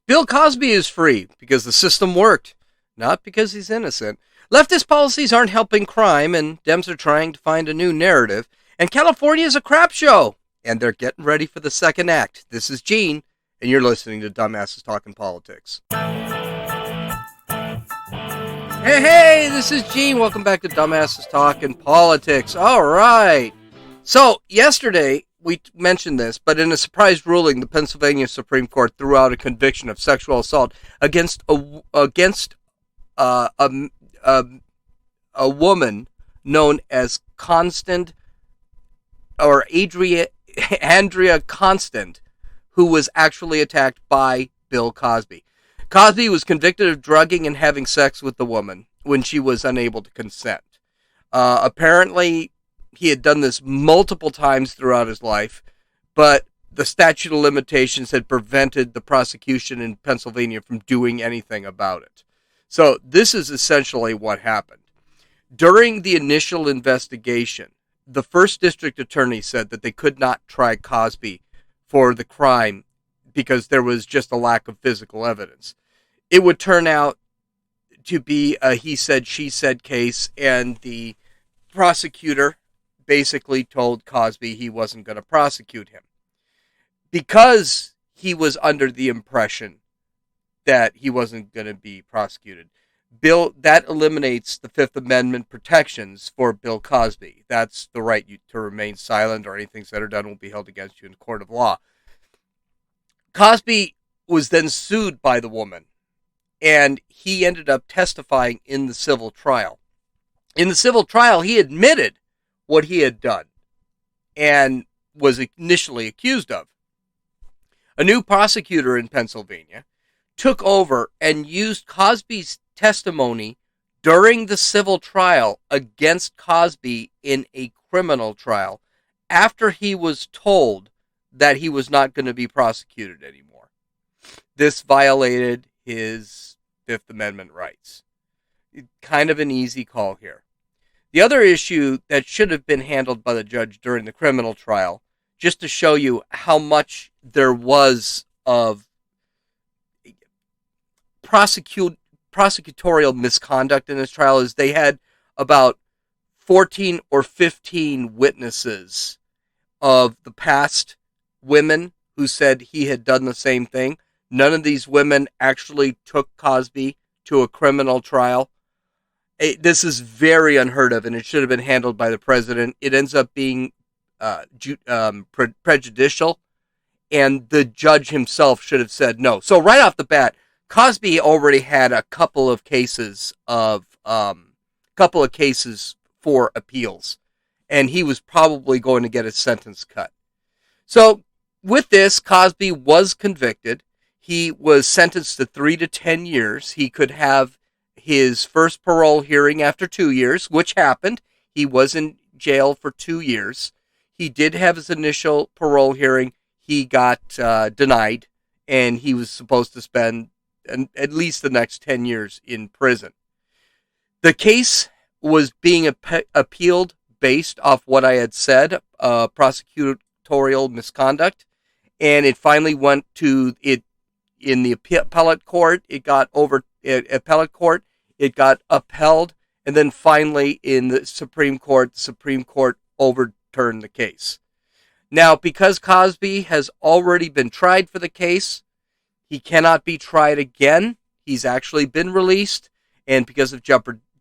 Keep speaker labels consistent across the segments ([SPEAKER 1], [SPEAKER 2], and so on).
[SPEAKER 1] Bill Cosby is free because the system worked, not because he's innocent. Leftist policies aren't helping crime, and Dems are trying to find a new narrative. And California is a crap show, and they're getting ready for the second act. This is Gene, and you're listening to Dumbasses Talking Politics. Hey, this is Gene. Welcome back to Dumbasses Talking Politics. All right. So, yesterday, we mentioned this, but in a surprise ruling, the Pennsylvania Supreme Court threw out a conviction of sexual assault against a woman known as Andrea Constant, who was actually attacked by Bill Cosby. Cosby was convicted of drugging and having sex with the woman when she was unable to consent. Apparently, he had done this multiple times throughout his life, but the statute of limitations had prevented the prosecution in Pennsylvania from doing anything about it. So this is essentially what happened. During the initial investigation, the first district attorney said that they could not try Cosby for the crime because there was just a lack of physical evidence. It would turn out to be a he said, she said case, and the prosecutor basically told Cosby he wasn't going to prosecute him because he was under the impression that he wasn't going to be prosecuted. That eliminates the Fifth Amendment protections for Bill Cosby. That's the right to remain silent, or anything said or done will be held against you in a court of law. Cosby was then sued by the woman, and he ended up testifying in the civil trial. In the civil trial, he admitted what he had done and was initially accused of. A new prosecutor in Pennsylvania took over and used Cosby's testimony during the civil trial against Cosby in a criminal trial after he was told that he was not going to be prosecuted anymore. This violated his Fifth Amendment rights. Kind of an easy call here. The other issue that should have been handled by the judge during the criminal trial, just to show you how much there was of prosecutorial misconduct in this trial, is they had about 14 or 15 witnesses of the past women who said he had done the same thing. None of these women actually took Cosby to a criminal trial. This is very unheard of, and it should have been handled by the president. It ends up being prejudicial, and the judge himself should have said no. So right off the bat, Cosby already had a couple of cases for appeals, and he was probably going to get his sentence cut. So with this, Cosby was convicted. He was sentenced to 3 to 10 years. He could have his first parole hearing after 2 years, which happened. He was in jail for 2 years. He did have his initial parole hearing. He got denied, and he was supposed to spend at least the next 10 years in prison. The case was being appealed based off what I had said, prosecutorial misconduct, and it finally went to it in the appellate court. It got upheld, and then finally in the Supreme Court overturned the case. Now, because Cosby has already been tried for the case, he cannot be tried again. He's actually been released, and because of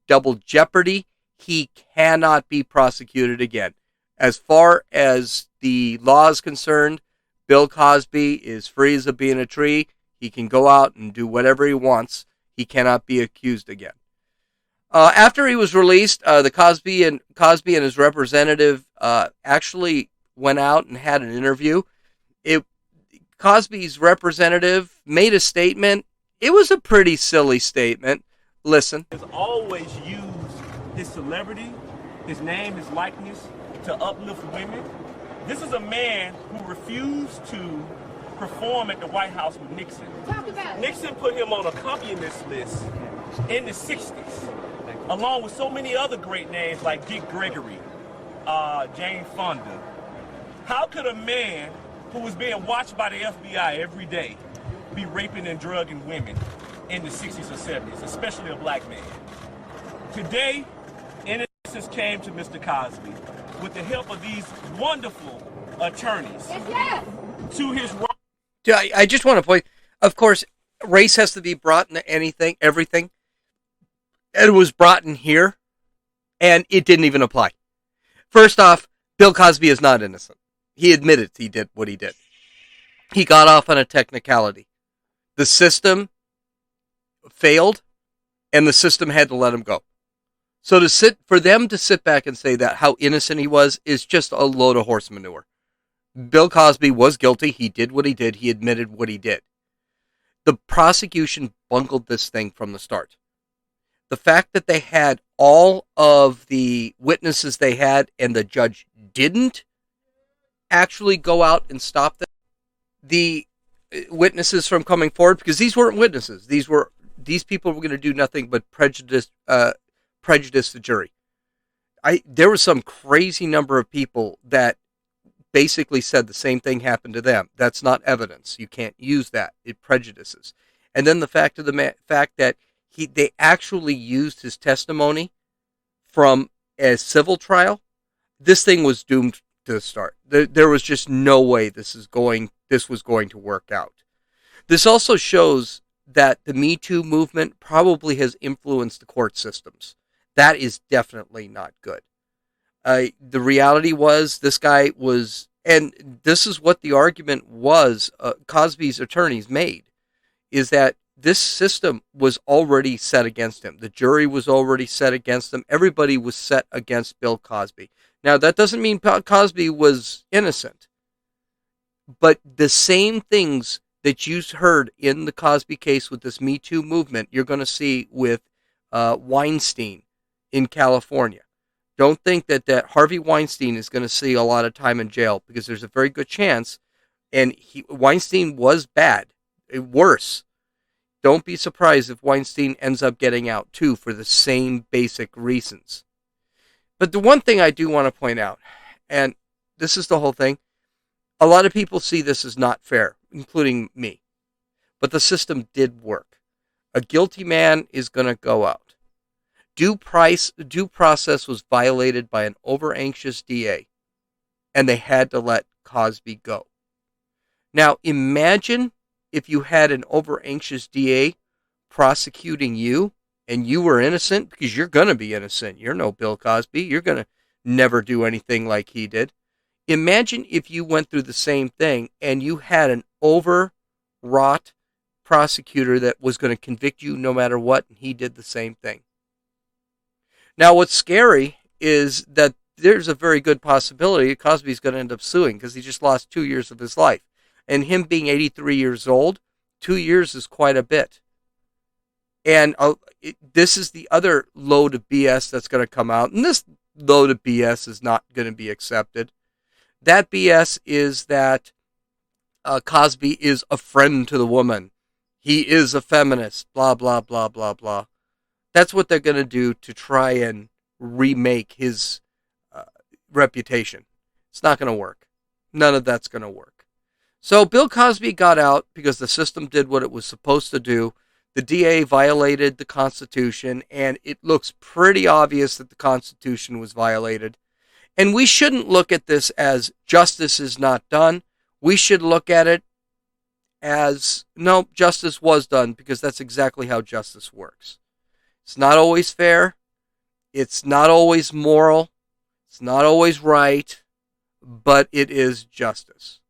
[SPEAKER 1] double jeopardy, he cannot be prosecuted again. As far as the law is concerned, Bill Cosby is free as a bee in a tree. He can go out and do whatever he wants. He cannot be accused again. After he was released, Cosby and his representative actually went out and had an interview. Cosby's representative made a statement. It was a pretty silly statement. Listen.
[SPEAKER 2] Has always used his celebrity, his name, his likeness to uplift women. This is a man who refused to perform at the White House with Nixon. Nixon put him on a accompanist list in the 60s, along with so many other great names like Dick Gregory, Jane Fonda. How could a man who was being watched by the FBI every day be raping and drugging women in the 60s or 70s, especially a black man. Today, innocence came to Mr. Cosby with the help of these wonderful attorneys to his right.
[SPEAKER 1] Yeah, I just want to point, of course, race has to be brought into anything, everything. It was brought in here, and it didn't even apply. First off, Bill Cosby is not innocent. He admitted he did what he did. He got off on a technicality. The system failed, and the system had to let him go. So for them to sit back and say that how innocent he was is just a load of horse manure. Bill Cosby was guilty. He did what he did. He admitted what he did. The prosecution bungled this thing from the start. The fact that they had all of the witnesses they had and the judge didn't actually go out and stop them, the witnesses from coming forward, because these weren't witnesses. These people were going to do nothing but prejudice the jury. There was some crazy number of people that basically said the same thing happened to them. That's not evidence. You can't use that. It prejudices. And then the fact that they actually used his testimony from a civil trial. This thing was doomed to start. There was just no way this was going to work out. This also shows that the Me Too movement probably has influenced the court systems. That is definitely not good. The reality was this guy was, and this is what the argument was, Cosby's attorneys made, is that this system was already set against him. The jury was already set against him. Everybody was set against Bill Cosby. Now, that doesn't mean Cosby was innocent, but the same things that you heard in the Cosby case with this Me Too movement, you're going to see with Weinstein in California. Don't think that Harvey Weinstein is going to see a lot of time in jail, because there's a very good chance, and Weinstein was bad, worse. Don't be surprised if Weinstein ends up getting out too for the same basic reasons. But the one thing I do want to point out, and this is the whole thing, a lot of people see this as not fair, including me. But the system did work. A guilty man is going to go out. Due process was violated by an over-anxious DA, and they had to let Cosby go. Now, imagine if you had an over-anxious DA prosecuting you, and you were innocent, because you're going to be innocent. You're no Bill Cosby. You're going to never do anything like he did. Imagine if you went through the same thing, and you had an overwrought prosecutor that was going to convict you no matter what, and he did the same thing. Now, what's scary is that there's a very good possibility Cosby's going to end up suing, because he just lost 2 years of his life. And him being 83 years old, 2 years is quite a bit. And this is the other load of BS that's going to come out. And this load of BS is not going to be accepted. That BS is that Cosby is a friend to the woman. He is a feminist, blah, blah, blah, blah, blah. That's what they're going to do to try and remake his reputation. It's not going to work. None of that's going to work. So Bill Cosby got out because the system did what it was supposed to do. The DA violated the Constitution, and it looks pretty obvious that the Constitution was violated. And we shouldn't look at this as justice is not done. We should look at it as, no, justice was done, because that's exactly how justice works. It's not always fair. It's not always moral. It's not always right, but it is justice.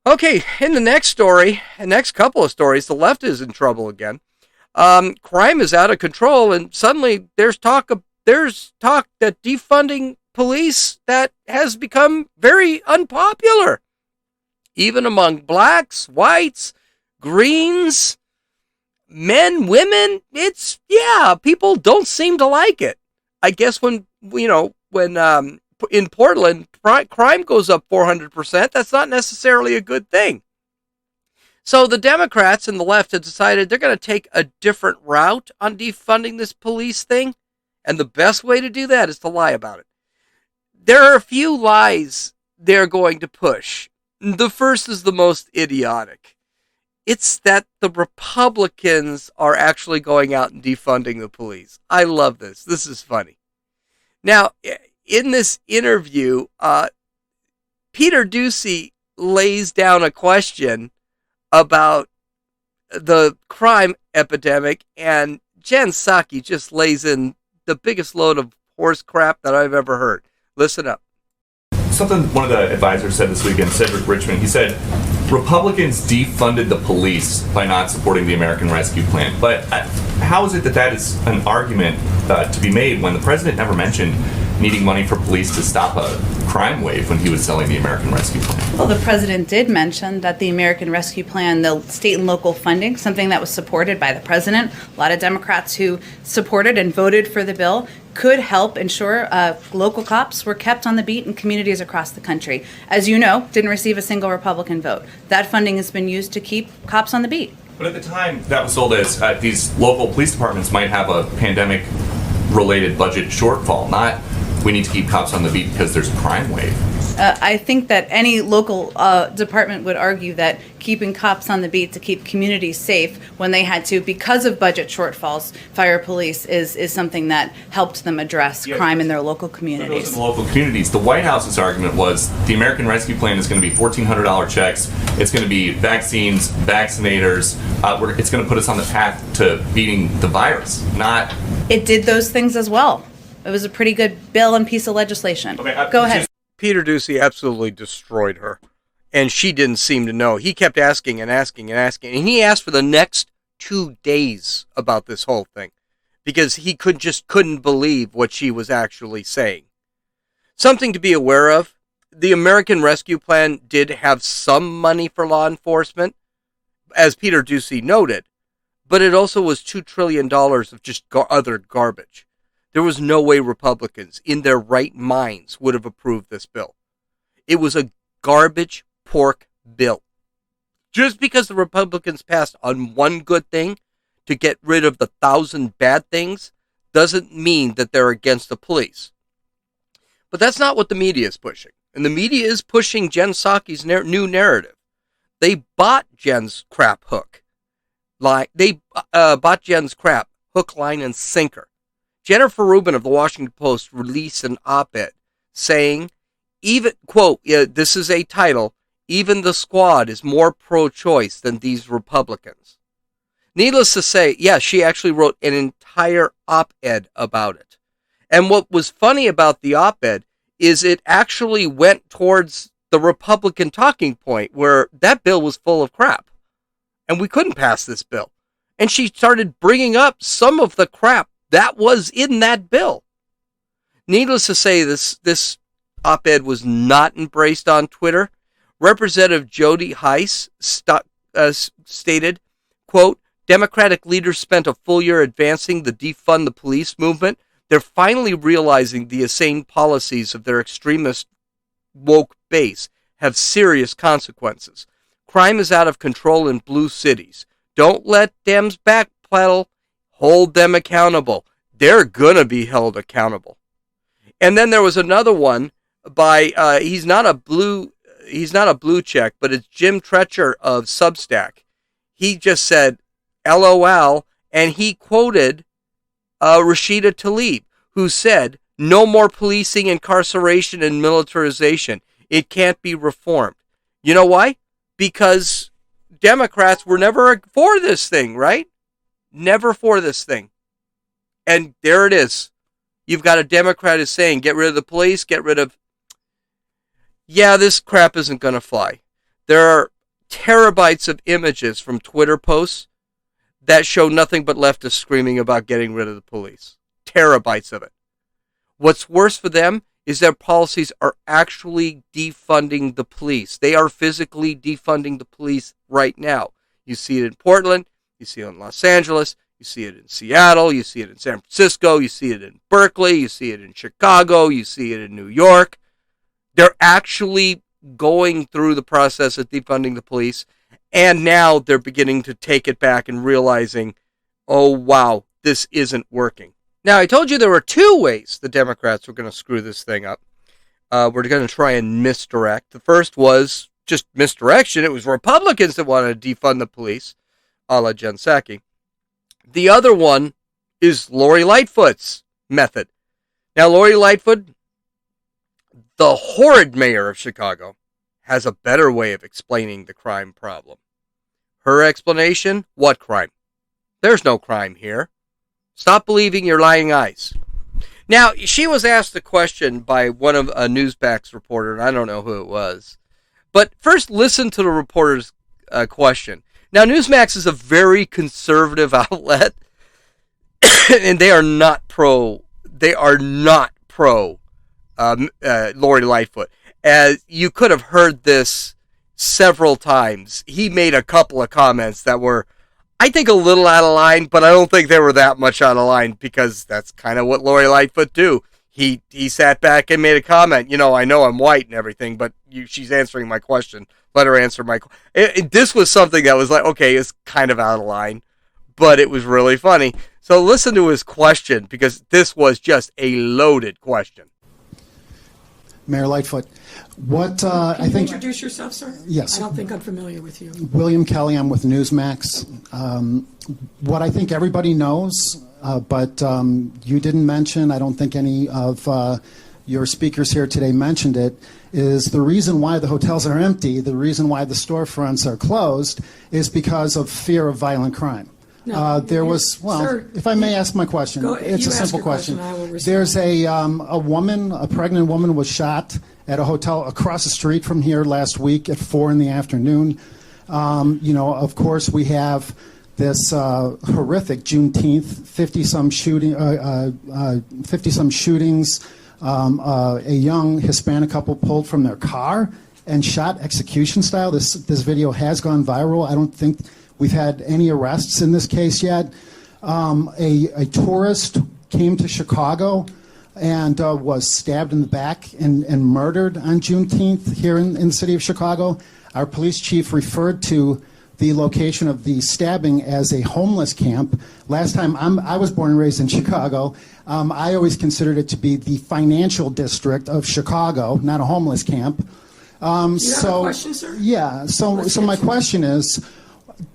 [SPEAKER 1] Okay, in the next story, the next couple of stories, the left is in trouble again. Crime is out of control, and suddenly there's talk that defunding police that has become very unpopular, even among blacks, whites, greens, men, women. People don't seem to like it. I guess when in Portland, crime goes up 400%, that's not necessarily a good thing. So the Democrats and the left have decided they're going to take a different route on defunding this police thing. And the best way to do that is to lie about it. There are a few lies they're going to push. The first is the most idiotic. It's that the Republicans are actually going out and defunding the police. I love this. This is funny. Now, in this interview, Peter Ducey lays down a question about the crime epidemic, and Jen Psaki just lays in the biggest load of horse crap that I've ever heard. Listen up.
[SPEAKER 3] Something one of the advisors said this weekend, Cedric Richmond, he said, Republicans defunded the police by not supporting the American Rescue Plan. But how is it that that is an argument to be made when the president never mentioned needing money for police to stop a crime wave when he was selling the American Rescue Plan?
[SPEAKER 4] Well, the president did mention that the American Rescue Plan, the state and local funding, something that was supported by the president, a lot of Democrats who supported and voted for the bill, could help ensure local cops were kept on the beat in communities across the country. As you know, didn't receive a single Republican vote. That funding has been used to keep cops on the beat.
[SPEAKER 3] But at the time, that was sold as these local police departments might have a pandemic-related budget shortfall, not we need to keep cops on the beat because there's a crime wave.
[SPEAKER 4] I think that any local department would argue that keeping cops on the beat to keep communities safe when they had to, because of budget shortfalls, fire police is something that helped them address crime in their local communities.
[SPEAKER 3] For those in the local communities, the White House's argument was the American Rescue Plan is going to be $1,400 checks. It's going to be vaccines, vaccinators. It's going to put us on the path to beating the virus. Not.
[SPEAKER 4] It did those things as well. It was a pretty good bill and piece of legislation.
[SPEAKER 3] Okay,
[SPEAKER 4] Go ahead.
[SPEAKER 1] Peter Ducey absolutely destroyed her, and she didn't seem to know. He kept asking and asking and asking, and he asked for the next 2 days about this whole thing because he couldn't believe what she was actually saying. Something to be aware of, the American Rescue Plan did have some money for law enforcement, as Peter Ducey noted, but it also was $2 trillion of just other garbage. There was no way Republicans in their right minds would have approved this bill. It was a garbage pork bill. Just because the Republicans passed on one good thing to get rid of the 1,000 bad things doesn't mean that they're against the police. But that's not what the media is pushing. And the media is pushing Jen Psaki's new narrative. They bought Jen's crap hook. They bought Jen's crap hook, line, and sinker. Jennifer Rubin of the Washington Post released an op-ed saying, even, quote, this is a title, even the squad is more pro-choice than these Republicans. Needless to say, she actually wrote an entire op-ed about it. And what was funny about the op-ed is it actually went towards the Republican talking point where that bill was full of crap. And we couldn't pass this bill. And she started bringing up some of the crap that was in that bill. Needless to say, this op-ed was not embraced on Twitter. Representative Jody Heiss stated, quote, Democratic leaders spent a full year advancing the defund the police movement. They're finally realizing the insane policies of their extremist woke base have serious consequences. Crime is out of control in blue cities. Don't let Dems backpedal. Hold them accountable. They're gonna be held accountable. And then there was another one by he's not a blue check, but it's Jim Treacher of Substack. He just said LOL, and he quoted Rashida Tlaib, who said, "No more policing, incarceration, and militarization. It can't be reformed." You know why? Because Democrats were never for this thing, right? Never for this thing. And there it is. You've got a Democrat who's saying, get rid of the police, get rid of... Yeah, this crap isn't going to fly. There are terabytes of images from Twitter posts that show nothing but leftists screaming about getting rid of the police. Terabytes of it. What's worse for them is their policies are actually defunding the police. They are physically defunding the police right now. You see it in Portland. You see it in Los Angeles, you see it in Seattle, you see it in San Francisco, you see it in Berkeley, you see it in Chicago, you see it in New York. They're actually going through the process of defunding the police, and now they're beginning to take it back and realizing, oh wow, this isn't working. Now, I told you there were 2 ways the Democrats were going to screw this thing up. We're going to try and misdirect. The first was just misdirection. It was Republicans that wanted to defund the police, a la Jen Psaki. The other one is Lori Lightfoot's method. Now, Lori Lightfoot, the horrid mayor of Chicago, has a better way of explaining the crime problem. Her explanation? What crime? There's no crime here. Stop believing your lying eyes. Now, she was asked a question by one of a Newsmax reporter, and I don't know who it was. But first, listen to the reporter's question. Now, Newsmax is a very conservative outlet, and they are not pro. They are not pro Lori Lightfoot. As you could have heard this several times. He made a couple of comments that were, I think, a little out of line, but I don't think they were that much out of line because that's kind of what Lori Lightfoot do. He sat back and made a comment. I know I'm white and everything, but she's answering my question. Let her answer my question. This was something that was like, okay, it's kind of out of line, but it was really funny. So listen to his question because this was just a loaded question.
[SPEAKER 5] Mayor Lightfoot, what I
[SPEAKER 6] Can you
[SPEAKER 5] think...
[SPEAKER 6] introduce yourself, sir?
[SPEAKER 5] Yes.
[SPEAKER 6] I don't think I'm familiar with you.
[SPEAKER 5] William Kelly, I'm with Newsmax. What I think everybody knows, but you didn't mention, I don't think any of your speakers here today mentioned it, is the reason why the hotels are empty, the reason why the storefronts are closed, is because of fear of violent crime.
[SPEAKER 6] No,
[SPEAKER 5] There was, well,
[SPEAKER 6] sir,
[SPEAKER 5] if I may ask my question, it's a simple question.
[SPEAKER 6] I will respond.
[SPEAKER 5] There's a woman, a pregnant woman was shot at a hotel across the street from here last week at 4 p.m. Of course, we have this horrific Juneteenth, 50-some shootings. A young Hispanic couple pulled from their car and shot execution style. This video has gone viral. I don't think we've had any arrests in this case yet. A tourist came to Chicago and was stabbed in the back and murdered on Juneteenth here in the city of Chicago. Our police chief referred to the location of the stabbing as a homeless camp. Last time, I was born and raised in Chicago. I always considered it to be the financial district of Chicago, not a homeless camp.
[SPEAKER 6] You have a question, sir?
[SPEAKER 5] Yeah, so my question is,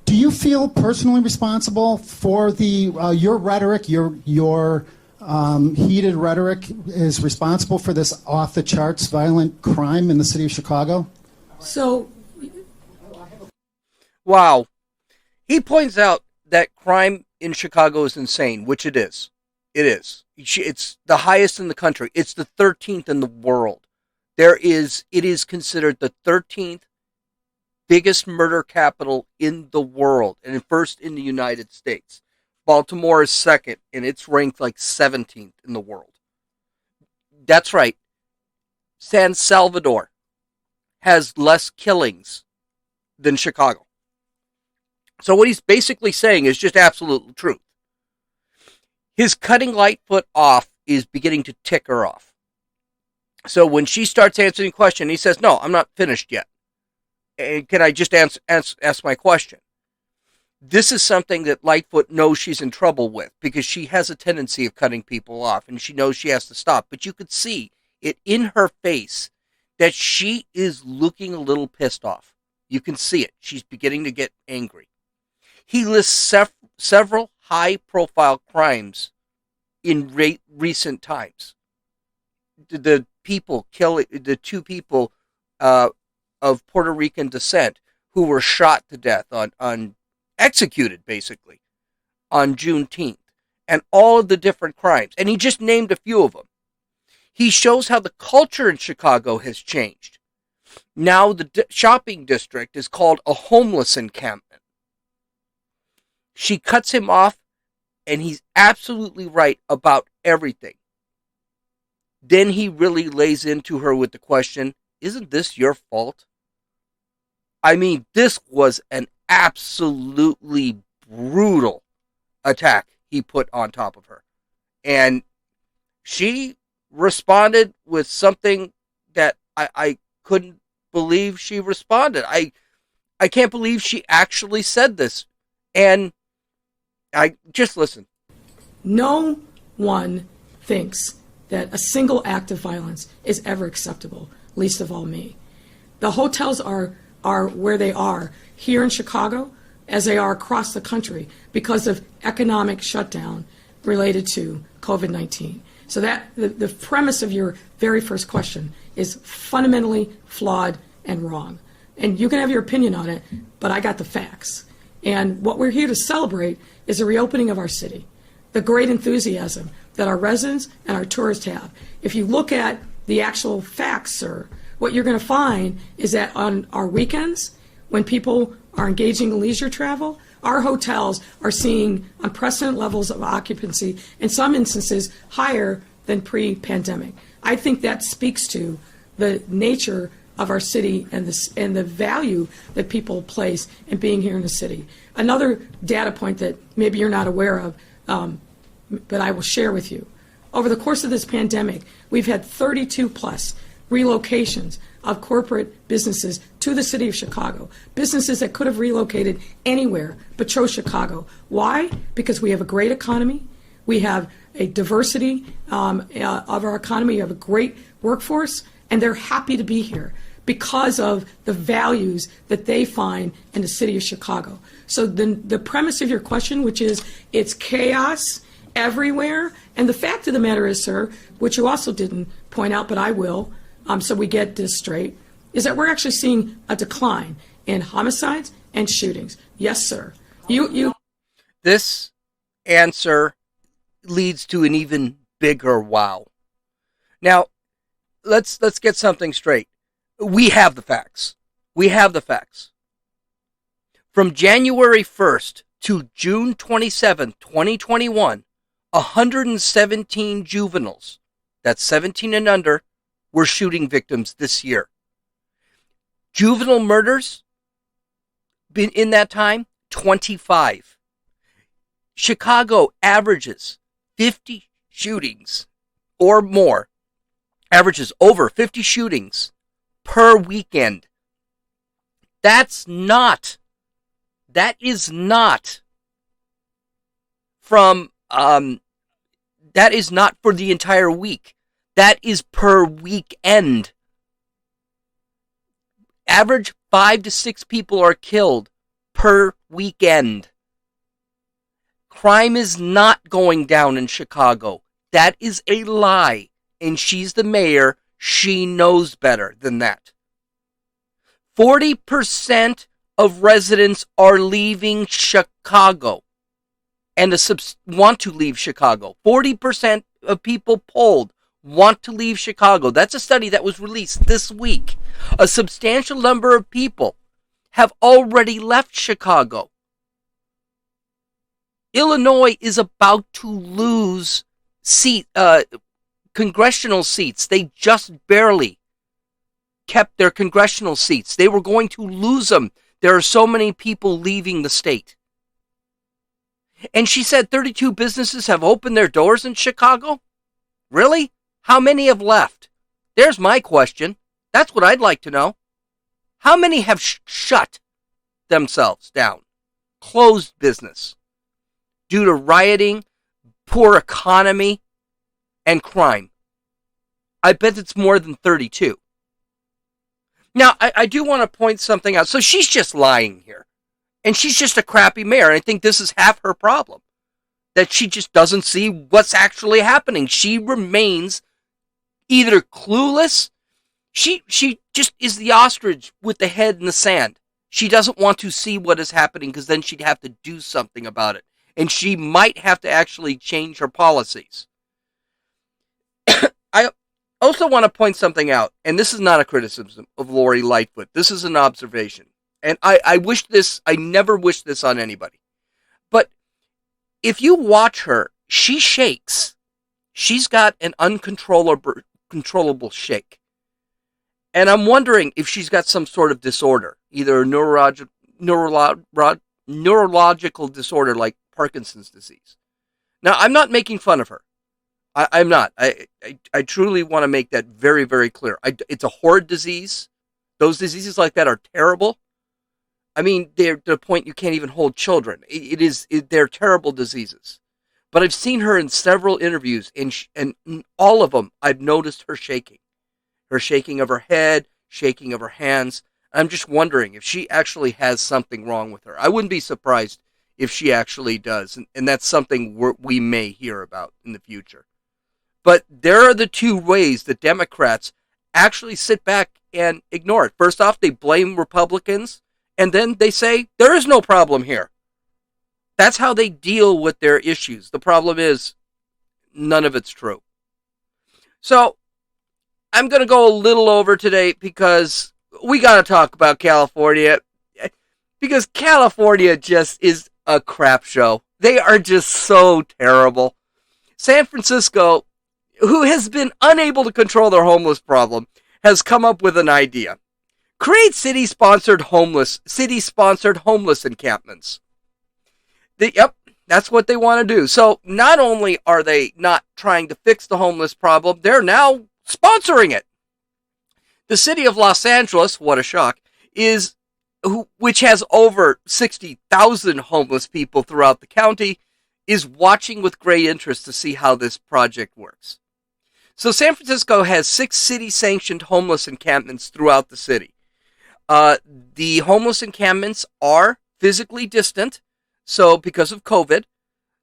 [SPEAKER 5] do you feel personally responsible for your rhetoric, your heated rhetoric is responsible for this off-the-charts violent crime in the city of Chicago?
[SPEAKER 6] So,
[SPEAKER 1] Wow. He points out that crime in Chicago is insane, which it is. It is. It's the highest in the country. It's the 13th in the world. It is considered the 13th biggest murder capital in the world, and first in the United States. Baltimore is second, and it's ranked like 17th in the world. That's right. San Salvador has less killings than Chicago. So what he's basically saying is just absolute truth. His cutting Lightfoot off is beginning to tick her off. So when she starts answering the question, he says, no, I'm not finished yet. Can I just ask my question? This is something that Lightfoot knows she's in trouble with because she has a tendency of cutting people off and she knows she has to stop. But you could see it in her face that she is looking a little pissed off. You can see it. She's beginning to get angry. He lists several high-profile crimes in recent times. The two people of Puerto Rican descent who were shot to death executed basically on Juneteenth, and all of the different crimes. And he just named a few of them. He shows how the culture in Chicago has changed. Now the shopping district is called a homeless encampment. She cuts him off, and he's absolutely right about everything. Then he really lays into her with the question, isn't this your fault? I mean, this was an absolutely brutal attack he put on top of her. And she responded with something that I couldn't believe she responded. I can't believe she actually said this. And I just listen.
[SPEAKER 6] no one thinks that a single act of violence is ever acceptable, least of all me. The hotels are are where they are here in Chicago as they are across the country because of economic shutdown related to COVID-19. So that the premise of your very first question is fundamentally flawed and wrong. And you can have your opinion on it, but I got the facts. And what we're here to celebrate is the reopening of our city, the great enthusiasm that our residents and our tourists have. If you look at the actual facts, sir, what you're going to find is that on our weekends, when people are engaging in leisure travel, our hotels are seeing unprecedented levels of occupancy, in some instances higher than pre-pandemic. I think that speaks to the nature of our city and the value that people place in being here in the city. Another data point that maybe you're not aware of, but I will share with you. Over the course of this pandemic, we've had 32 plus relocations of corporate businesses to the city of Chicago. Businesses that could have relocated anywhere but chose Chicago. Why? Because we have a great economy. We have a diversity of our economy. We have a great workforce, and they're happy to be here because of the values that they find in the city of Chicago. So the premise of your question, which is it's chaos everywhere, and the fact of the matter is, sir, which you also didn't point out, but I will, so we get this straight, is that we're actually seeing a decline in homicides and shootings. Yes, sir.
[SPEAKER 1] This answer leads to an even bigger wow. Now, let's get something straight. We have the facts. We have the facts. From January 1st to June 27th, 2021, 117 juveniles, that's 17 and under, were shooting victims this year. Juvenile murders, in that time, 25. Chicago averages 50 shootings or more, averages over 50 shootings per weekend. That is not from, that is not for the entire week. That is per weekend. Average 5 to 6 people are killed per weekend. Crime is not going down in Chicago. That is a lie. And she's the mayor. She knows better than that. 40% of residents are leaving Chicago and want to leave Chicago. 40% of people polled want to leave Chicago. That's a study that was released this week. A substantial number of people have already left Chicago. Illinois is about to lose congressional seats. They just barely kept their congressional seats. They were going to lose them. There are so many people leaving the state. And she said 32 businesses have opened their doors in Chicago? Really? How many have left? There's my question. That's what I'd like to know. How many have shut themselves down? Closed business due to rioting, poor economy, and crime. I bet it's more than 32. Now, I do want to point something out. So she's just lying here. And she's just a crappy mayor. And I think this is half her problem. That she just doesn't see what's actually happening. She remains either clueless. She just is the ostrich with the head in the sand. She doesn't want to see what is happening because then she'd have to do something about it. And she might have to actually change her policies. I also want to point something out, and this is not a criticism of Lori Lightfoot. This is an observation. And I never wish this on anybody. But if you watch her, she shakes. She's got an uncontrollable shake. And I'm wondering if she's got some sort of disorder, either a neurological disorder like Parkinson's disease. Now, I'm not making fun of her. I'm not. I truly want to make that very, very clear. It's a horrid disease. Those diseases like that are terrible. I mean, they're to the point you can't even hold children. They're terrible diseases. But I've seen her in several interviews, and in all of them, I've noticed her shaking. Her shaking of her head, shaking of her hands. I'm just wondering if she actually has something wrong with her. I wouldn't be surprised if she actually does, and that's something we may hear about in the future. But there are the two ways that Democrats actually sit back and ignore it. First off, they blame Republicans, and then they say, there is no problem here. That's how they deal with their issues. The problem is, none of it's true. So, I'm going to go a little over today because we got to talk about California. Because California just is a crap show. They are just so terrible. San Francisco, who has been unable to control their homeless problem, has come up with an idea. Create city-sponsored homeless encampments. Yep, that's what they want to do. So not only are they not trying to fix the homeless problem, they're now sponsoring it. The city of Los Angeles, what a shock, which has over 60,000 homeless people throughout the county, is watching with great interest to see how this project works. So San Francisco has 6 city-sanctioned homeless encampments throughout the city. The homeless encampments are physically distant, so because of COVID.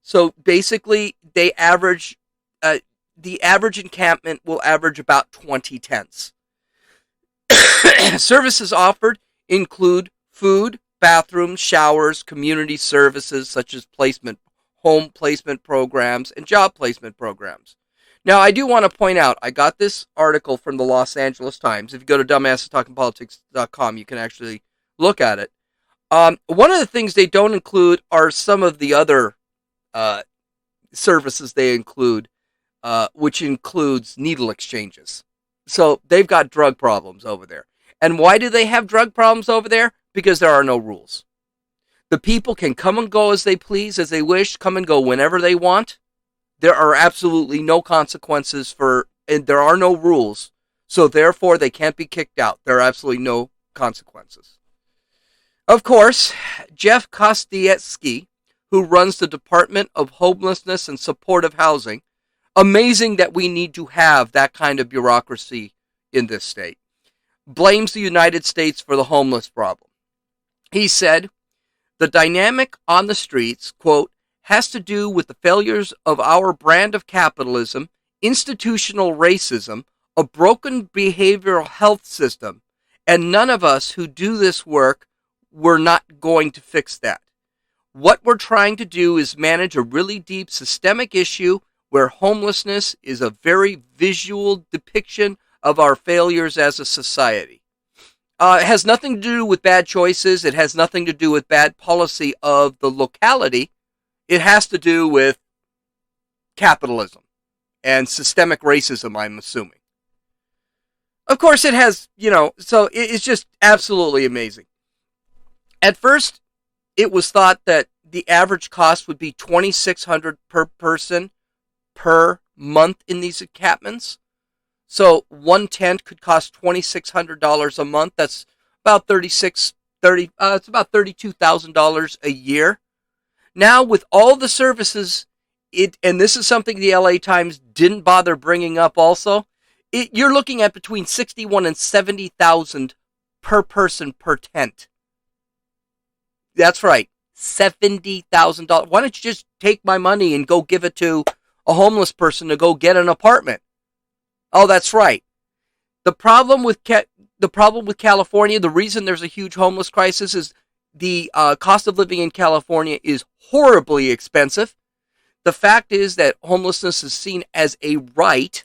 [SPEAKER 1] So basically, the average encampment will average about 20 tents. Services offered include food, bathrooms, showers, community services such as home placement programs, and job placement programs. Now, I do want to point out, I got this article from the Los Angeles Times. If you go to dumbassestalkingpolitics.com, you can actually look at it. One of the things they don't include are some of the other services they include, which includes needle exchanges. So they've got drug problems over there. And why do they have drug problems over there? Because there are no rules. The people can come and go as they please, as they wish, come and go whenever they want. There are absolutely no consequences and there are no rules. So therefore, they can't be kicked out. There are absolutely no consequences. Of course, Jeff Kostietsky, who runs the Department of Homelessness and Supportive Housing, amazing that we need to have that kind of bureaucracy in this state, blames the United States for the homeless problem. He said, the dynamic on the streets, quote, has to do with the failures of our brand of capitalism, institutional racism, a broken behavioral health system, and none of us who do this work, we're not going to fix that. What we're trying to do is manage a really deep systemic issue where homelessness is a very visual depiction of our failures as a society. It has nothing to do with bad choices. It has nothing to do with bad policy of the locality. It has to do with capitalism and systemic racism, I'm assuming. Of course, it has, so it's just absolutely amazing. At first, it was thought that the average cost would be $2,600 per person per month in these encampments. So one tent could cost $2,600 a month. That's about it's about $32,000 a year. Now, with all the services, and this is something the LA Times didn't bother bringing up also, you're looking at between $61,000 and $70,000 per person per tent. That's right, $70,000. Why don't you just take my money and go give it to a homeless person to go get an apartment? Oh, that's right. The problem with California, the reason there's a huge homeless crisis is the cost of living in California is horribly expensive. The fact is that homelessness is seen as a right.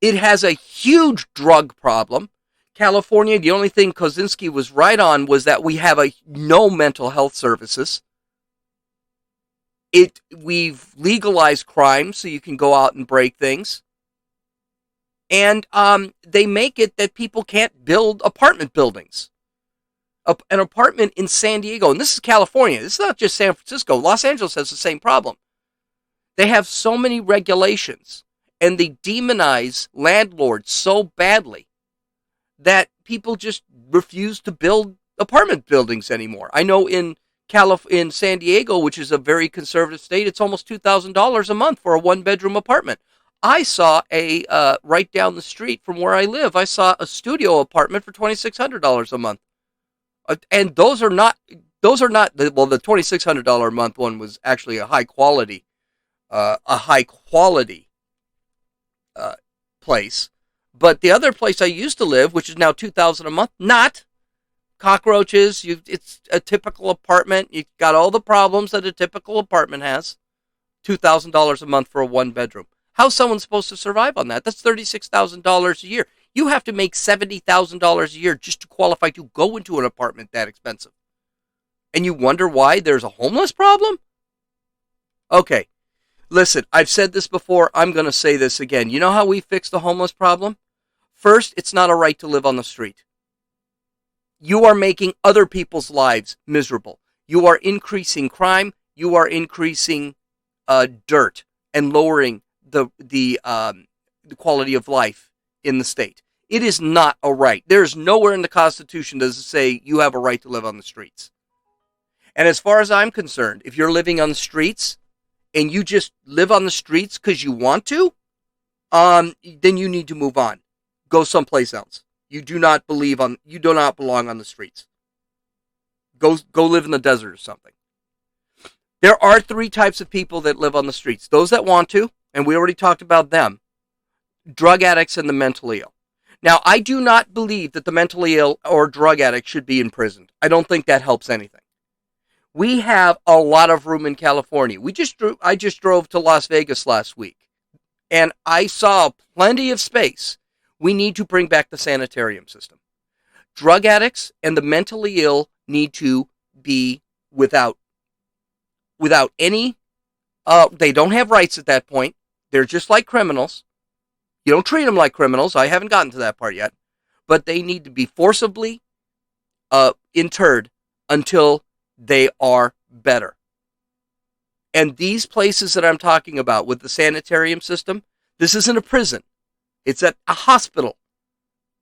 [SPEAKER 1] It has a huge drug problem. California, the only thing Kozinski was right on was that we have no mental health services. We've legalized crime so you can go out and break things. And they make it that people can't build apartment buildings. An apartment in San Diego, and this is California, this is not just San Francisco, Los Angeles has the same problem. They have so many regulations, and they demonize landlords so badly that people just refuse to build apartment buildings anymore. I know in San Diego, which is a very conservative state, it's almost $2,000 a month for a one-bedroom apartment. I saw right down the street from where I live, I saw a studio apartment for $2,600 a month. And those are not well, the $2,600 a month one was actually a high quality place. But the other place I used to live, which is now $2,000 a month, not cockroaches. It's a typical apartment. You've got all the problems that a typical apartment has. $2,000 a month for a one bedroom. How's someone supposed to survive on that? That's $36,000 a year. You have to make $70,000 a year just to qualify to go into an apartment that expensive. And you wonder why there's a homeless problem? Okay, listen, I've said this before. I'm going to say this again. You know how we fix the homeless problem? First, it's not a right to live on the street. You are making other people's lives miserable. You are increasing crime. You are increasing dirt and lowering the quality of life in the state. It is not a right. There is nowhere in the Constitution does it say you have a right to live on the streets. And as far as I'm concerned, if you're living on the streets and you just live on the streets because you want to, then you need to move on. Go someplace else. You do not belong on the streets. Go live in the desert or something. There are three types of people that live on the streets. Those that want to, and we already talked about them, drug addicts and the mentally ill. Now, I do not believe that the mentally ill or drug addict should be imprisoned. I don't think that helps anything. We have a lot of room in California. I just drove to Las Vegas last week, and I saw plenty of space. We need to bring back the sanitarium system. Drug addicts and the mentally ill need to be without any, they don't have rights at that point. They're just like criminals. You don't treat them like criminals. I haven't gotten to that part yet. But they need to be forcibly interred until they are better. And these places that I'm talking about with the sanitarium system, this isn't a prison. It's at a hospital.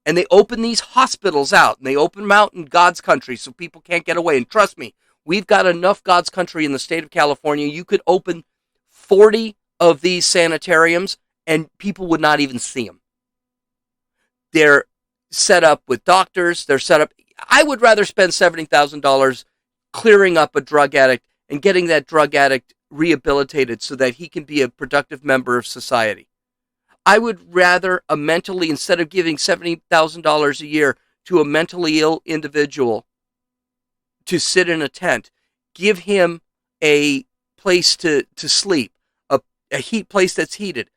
[SPEAKER 1] And they open these hospitals out, and they open them out in God's country so people can't get away. And trust me, we've got enough God's country in the state of California. You could open 40 of these sanitariums, and people would not even see them. They're set up with doctors. They're set up. I would rather spend $70,000 clearing up a drug addict and getting that drug addict rehabilitated so that he can be a productive member of society. I would rather instead of giving $70,000 a year to a mentally ill individual to sit in a tent, give him a place to sleep, a place that's heated,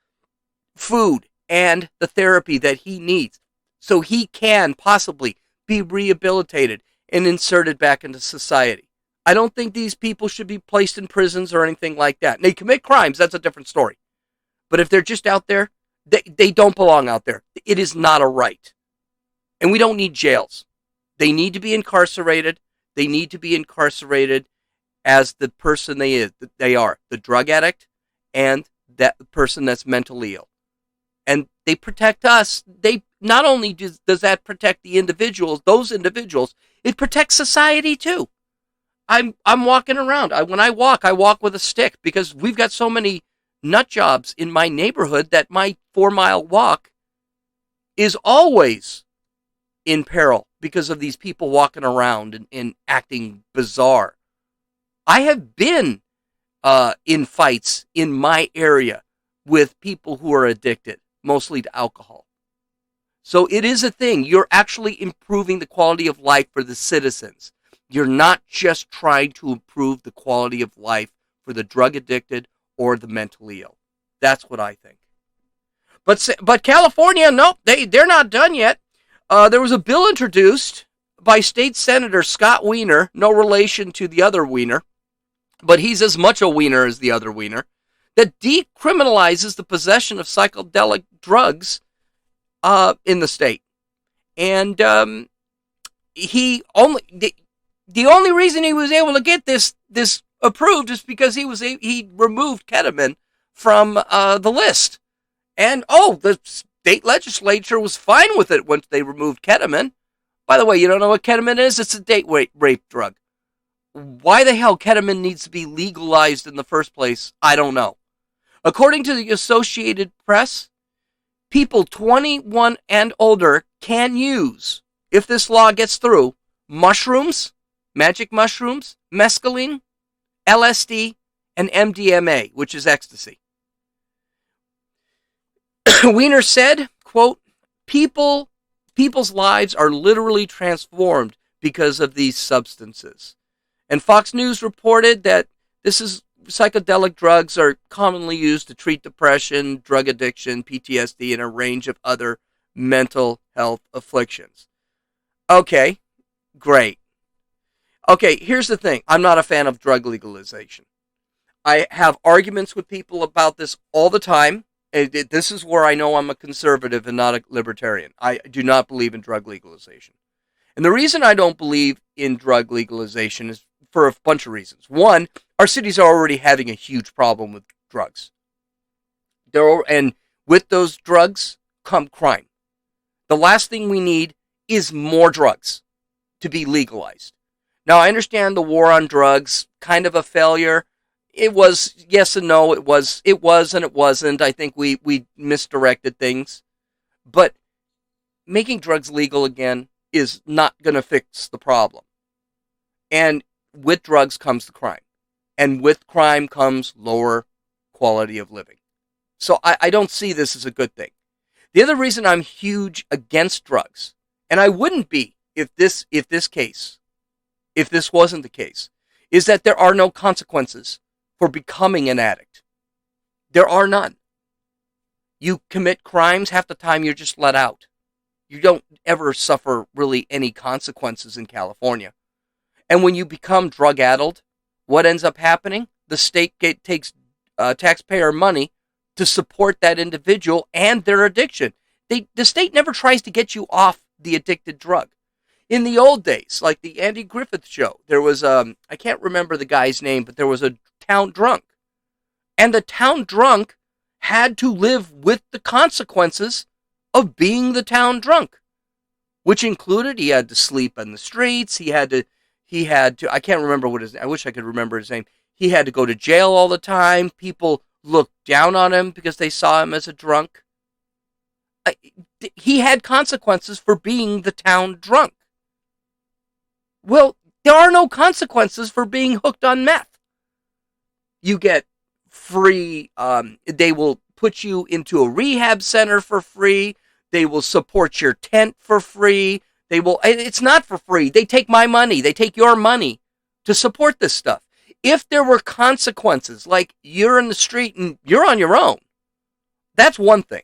[SPEAKER 1] food, and the therapy that he needs so he can possibly be rehabilitated and inserted back into society. I don't think these people should be placed in prisons or anything like that. And they commit crimes, that's a different story. But if they're just out there, they don't belong out there. It is not a right. And we don't need jails. They need to be incarcerated. They need to be incarcerated as the person they are, the drug addict and that person that's mentally ill. And they protect us. They not only does that protect the individuals, those individuals, it protects society too. I'm walking around. When I walk with a stick because we've got so many nut jobs in my neighborhood that my 4-mile walk is always in peril because of these people walking around and acting bizarre. I have been in fights in my area with people who are addicted, mostly to alcohol. So it is a thing. You're actually improving the quality of life for the citizens. You're not just trying to improve the quality of life for the drug addicted or the mentally ill. That's what I think. But California, nope, they're not done yet. There was a bill introduced by State Senator Scott Wiener, no relation to the other Wiener, but he's as much a wiener as the other wiener, that decriminalizes the possession of psychedelic drugs in the state. And the only reason he was able to get this approved is because he removed ketamine from the list. And the state legislature was fine with it once they removed ketamine. By the way, you don't know what ketamine is? It's a date rape drug. Why the hell ketamine needs to be legalized in the first place, I don't know. According to the Associated Press, people 21 and older can use, if this law gets through, mushrooms, magic mushrooms, mescaline, LSD, and MDMA, which is ecstasy. Weiner said, quote, people's lives are literally transformed because of these substances. And Fox News reported that psychedelic drugs are commonly used to treat depression, drug addiction, PTSD, and a range of other mental health afflictions. Okay, great. Okay, here's the thing. I'm not a fan of drug legalization. I have arguments with people about this all the time. This is where I know I'm a conservative and not a libertarian. I do not believe in drug legalization. And the reason I don't believe in drug legalization is for a bunch of reasons. One, our cities are already having a huge problem with drugs. And with those drugs come crime. The last thing we need is more drugs to be legalized. Now, I understand the war on drugs, kind of a failure. It was yes and no. It was and it wasn't. I think we misdirected things. But making drugs legal again is not going to fix the problem. And with drugs comes the crime. And with crime comes lower quality of living. So I don't see this as a good thing. The other reason I'm huge against drugs, and I wouldn't be if this wasn't the case, is that there are no consequences for becoming an addict. There are none. You commit crimes, half the time you're just let out. You don't ever suffer really any consequences in California. And when you become drug-addled, what ends up happening? The state takes taxpayer money to support that individual and their addiction. The state never tries to get you off the addicted drug. In the old days, like the Andy Griffith show, there was, I can't remember the guy's name, but there was a town drunk. And the town drunk had to live with the consequences of being the town drunk, which included he had to sleep in the streets, he had to, I can't remember I wish I could remember his name. He had to go to jail all the time. People looked down on him because they saw him as a drunk. He had consequences for being the town drunk. Well, there are no consequences for being hooked on meth. You get free, they will put you into a rehab center for free. They will support your tent for free. It's not for free. They take my money. They take your money to support this stuff. If there were consequences, like you're in the street and you're on your own, that's one thing.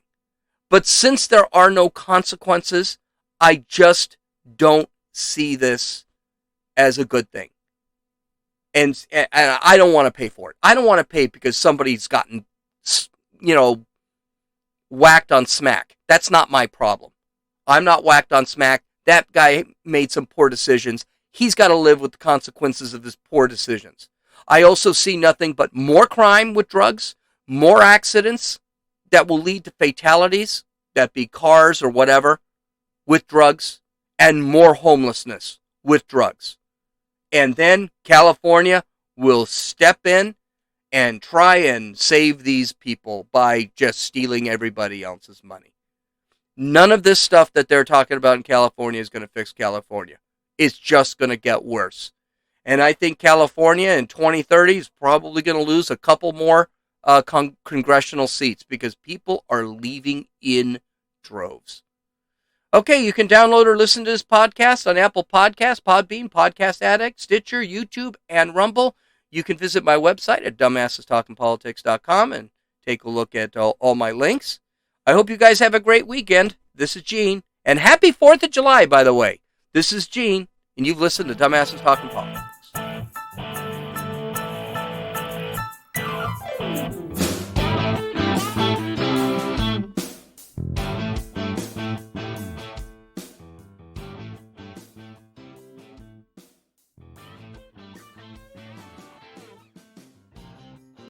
[SPEAKER 1] But since there are no consequences, I just don't see this as a good thing. And I don't want to pay for it. I don't want to pay because somebody's gotten, whacked on smack. That's not my problem. I'm not whacked on smack. That guy made some poor decisions. He's got to live with the consequences of his poor decisions. I also see nothing but more crime with drugs, more accidents that will lead to fatalities, that be cars or whatever, with drugs, and more homelessness with drugs. And then California will step in and try and save these people by just stealing everybody else's money. None of this stuff that they're talking about in California is going to fix California. It's just going to get worse. And I think California in 2030 is probably going to lose a couple more congressional seats because people are leaving in droves. Okay, you can download or listen to this podcast on Apple Podcasts, Podbean, Podcast Addict, Stitcher, YouTube, and Rumble. You can visit my website at dumbassestalkingpolitics.com and take a look at all my links. I hope you guys have a great weekend. This is Gene. And happy 4th of July, by the way. This is Gene, and you've listened to Dumbasses Talking Politics.